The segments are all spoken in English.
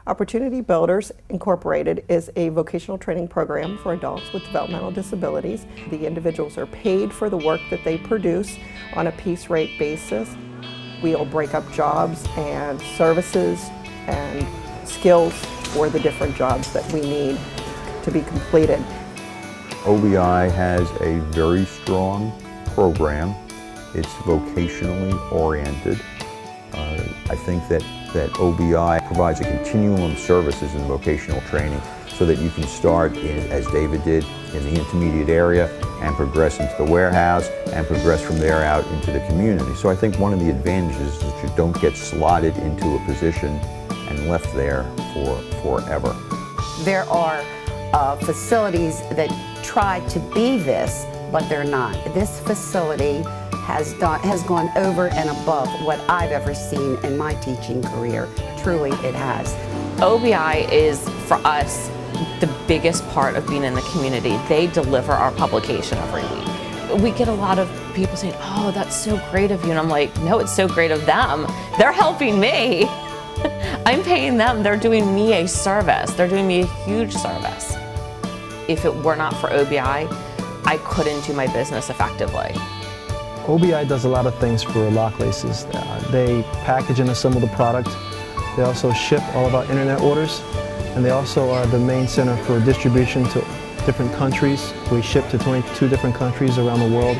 Opportunity Builders Incorporated is a vocational training program for adults with developmental disabilities. The individuals are paid for the work that they produce on a piece rate basis. We'll break up jobs and services and skills for the different jobs that we need to be completed. OBI has a very strong program. It's vocationally oriented. I think that OBI provides a continuum of services in vocational training so that you can start in, as David did, in the intermediate area and progress into the warehouse and progress from there out into the community. So I think one of the advantages is that you don't get slotted into a position and left there for forever. There are facilities that try to be this, but they're not. This facility has gone over and above what I've ever seen in my teaching career. Truly, it has. OBI is, for us, the biggest part of being in the community. They deliver our publication every week. We get a lot of people saying, oh, that's so great of you. And I'm like, no, it's so great of them. They're helping me. I'm paying them. They're doing me a service. They're doing me a huge service. If it were not for OBI, I couldn't do my business effectively. OBI does a lot of things for lock laces. They package and assemble the product. They also ship all of our internet orders, and they also are the main center for distribution to different countries. We ship to 22 different countries around the world.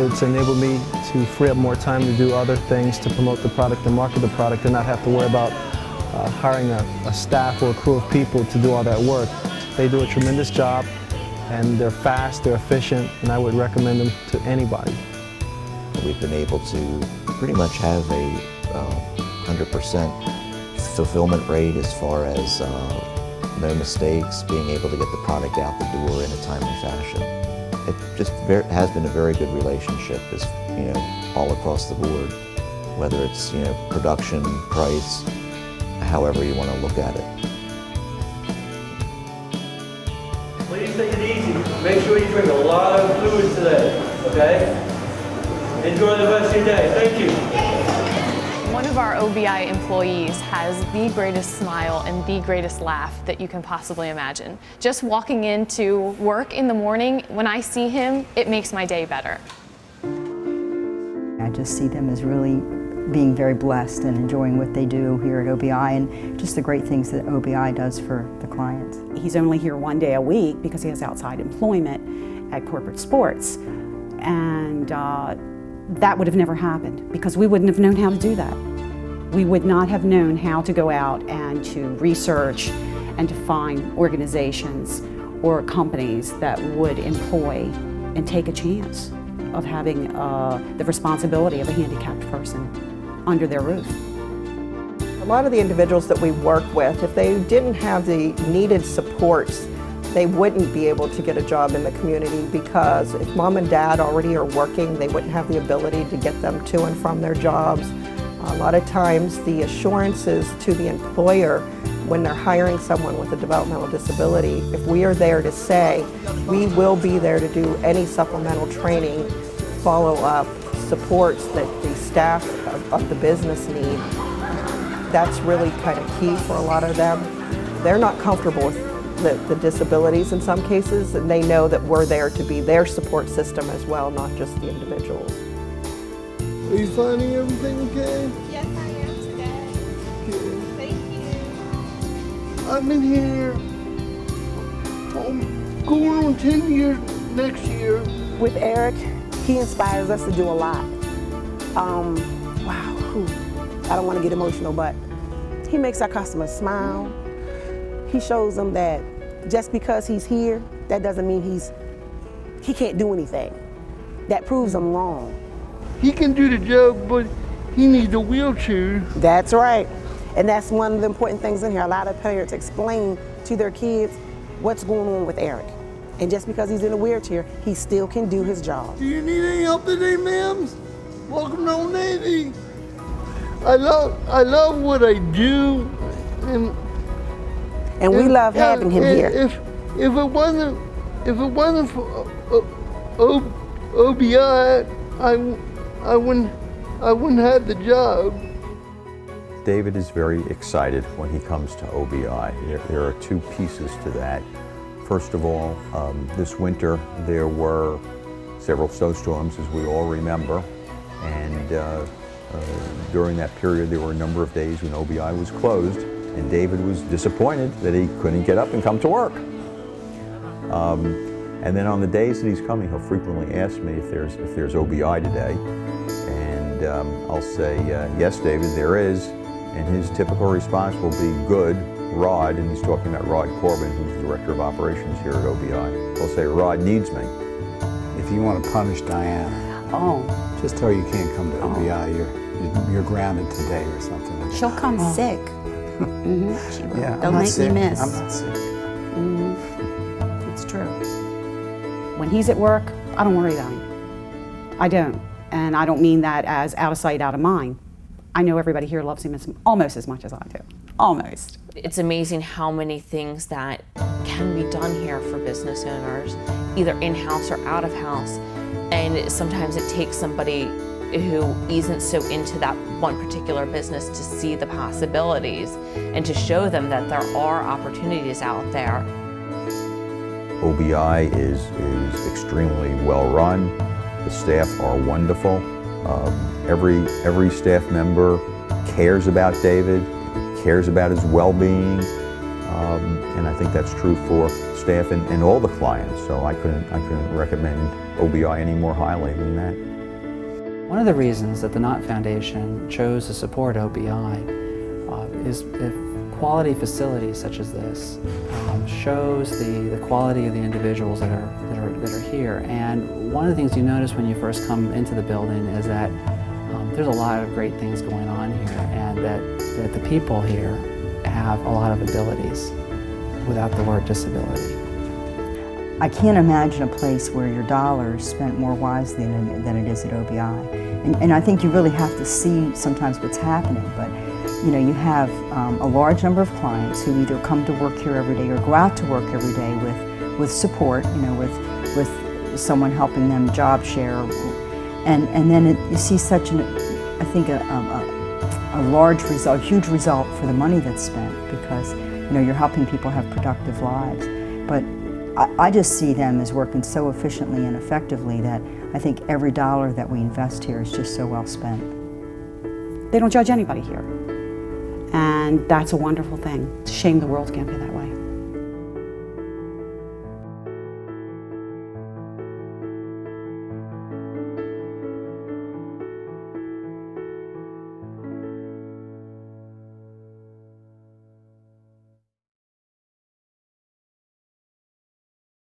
It's enabled me to free up more time to do other things, to promote the product and market the product, and not have to worry about hiring a staff or a crew of people to do all that work. They do a tremendous job, and they're fast, they're efficient, and I would recommend them to anybody. We've been able to pretty much have a 100% fulfillment rate as far as no mistakes, being able to get the product out the door in a timely fashion. It just has been a very good relationship, as all across the board, whether it's production, price, however you want to look at it. Please take it easy. Make sure you drink a lot of fluids today, okay? Enjoy the rest of your day. Thank you. One of our OBI employees has the greatest smile and the greatest laugh that you can possibly imagine. Just walking into work in the morning, when I see him, it makes my day better. I just see them as really being very blessed and enjoying what they do here at OBI and just the great things that OBI does for the clients. He's only here one day a week because he has outside employment at corporate sports. And that would have never happened because we wouldn't have known how to do that. We would not have known how to go out and to research and to find organizations or companies that would employ and take a chance of having the responsibility of a handicapped person under their roof. A lot of the individuals that we work with, if they didn't have the needed supports, they wouldn't be able to get a job in the community, because if mom and dad already are working, they wouldn't have the ability to get them to and from their jobs. A lot of times the assurances to the employer when they're hiring someone with a developmental disability, if we are there to say, we will be there to do any supplemental training, follow-up, supports that the staff of the business need, that's really kind of key for a lot of them. They're not comfortable with the disabilities in some cases, and they know that we're there to be their support system as well, not just the individuals. Are you finding everything okay? Yes, I am today. Okay. Thank you. I've been here going on 10 years next year. With Eric, he inspires us to do a lot. I don't want to get emotional, but he makes our customers smile. He shows them that just because he's here, that doesn't mean he can't do anything. That proves them wrong. He can do the job, but he needs a wheelchair. That's right. And that's one of the important things in here. A lot of parents explain to their kids what's going on with Eric. And just because he's in a wheelchair, he still can do his job. Do you need any help today, ma'am? Welcome to Old Navy. I love what I do. And we love having him here. If it wasn't for OBI, I wouldn't have the job. David is very excited when he comes to OBI. There are two pieces to that. First of all, this winter there were several snowstorms, as we all remember, and during that period there were a number of days when OBI was closed, and David was disappointed that he couldn't get up and come to work. And then on the days that he's coming, he'll frequently ask me if there's OBI today, and I'll say, yes, David, there is, and his typical response will be, good, Rod, and he's talking about Rod Corbin, who's the Director of Operations here at OBI. He'll say, Rod needs me. If you want to punish Diana, just tell her you can't come to OBI. You're grounded today or something like that. She'll come sick. She will. Yeah, They'll make me miss. I'm not sick. It's true. When he's at work, I don't worry about him. I don't. And I don't mean that as out of sight, out of mind. I know everybody here loves him almost as much as I do. Almost. It's amazing how many things that can be done here for business owners, either in-house or out of house. And sometimes it takes somebody who isn't so into that one particular business to see the possibilities and to show them that there are opportunities out there. OBI is extremely well run. The staff are wonderful. Every staff member cares about David, cares about his well-being, and I think that's true for staff and all the clients. So I couldn't recommend OBI any more highly than that. One of the reasons that the Knott Foundation chose to support OBI is if quality facilities such as this shows the quality of the individuals that are here. And one of the things you notice when you first come into the building is that there's a lot of great things going on here, and that the people here have a lot of abilities without the word disability. I can't imagine a place where your dollar is spent more wisely than it is at OBI. And I think you really have to see sometimes what's happening. But you know, you have a large number of clients who either come to work here every day or go out to work every day with support, you know, with someone helping them job share. And then you see such I think a large result, a huge result for the money that's spent, because you know, you're helping people have productive lives. But I just see them as working so efficiently and effectively that I think every dollar that we invest here is just so well spent. They don't judge anybody here. And that's a wonderful thing. It's a shame the world can't be that way.